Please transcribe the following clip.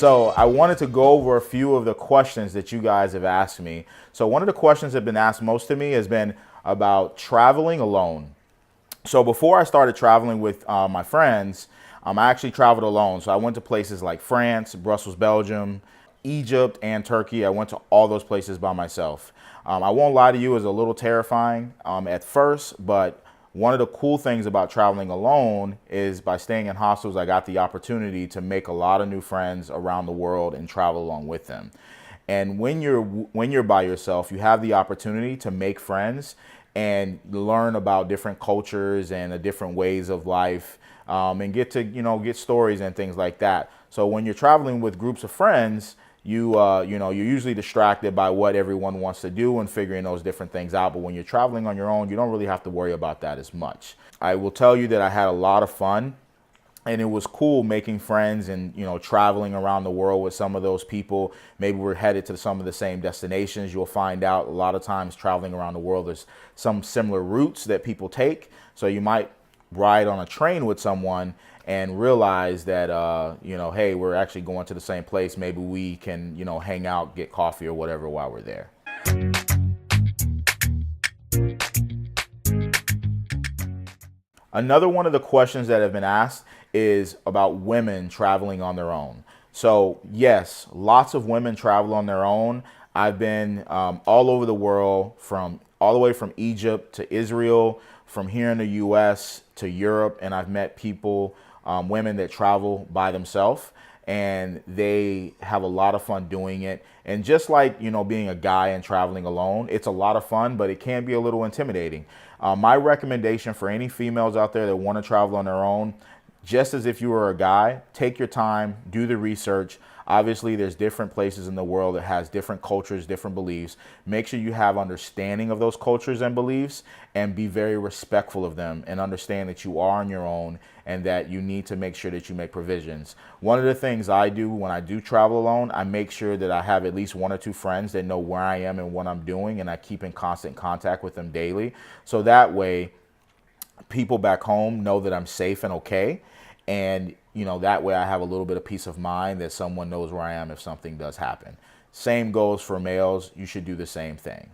So I wanted to go over a few of the questions that you guys have asked me. So one of the questions that have been asked most to me has been about traveling alone. So before I started traveling with my friends, I actually traveled alone. So I went to places like France, Brussels, Belgium, Egypt, and Turkey. I went to all those places by myself. I won't lie to you, it was a little terrifying at first, but one of the cool things about traveling alone is by staying in hostels, I got the opportunity to make a lot of new friends around the world and travel along with them. And when you're by yourself, you have the opportunity to make friends and learn about different cultures and different ways of life, and get to get stories and things like that. So when you're traveling with groups of friends, you're usually distracted by what everyone wants to do and figuring those different things out. But when you're traveling on your own, you don't really have to worry about that as much. I will tell you that I had a lot of fun. And it was cool making friends and, traveling around the world with some of those people. Maybe we're headed to some of the same destinations. You'll find out a lot of times traveling around the world, there's some similar routes that people take. So you might ride on a train with someone and realize that, hey, we're actually going to the same place. Maybe we can, hang out, get coffee or whatever while we're there. Another one of the questions that have been asked is about women traveling on their own. So yes, lots of women travel on their own. I've been all over the world, all the way from Egypt to Israel, from here in the US to Europe, and I've met people, women that travel by themselves, and they have a lot of fun doing it. And just like, being a guy and traveling alone, it's a lot of fun, but it can be a little intimidating. My recommendation for any females out there that want to travel on their own, just as if you were a guy, take your time, do the research. Obviously, there's different places in the world that has different cultures, different beliefs. Make sure you have understanding of those cultures and beliefs and be very respectful of them and understand that you are on your own and that you need to make sure that you make provisions. One of the things I do when I do travel alone, I make sure that I have at least one or two friends that know where I am and what I'm doing, and I keep in constant contact with them daily. So that way, people back home know that I'm safe and okay. And, that way I have a little bit of peace of mind that someone knows where I am if something does happen. Same goes for males. You should do the same thing.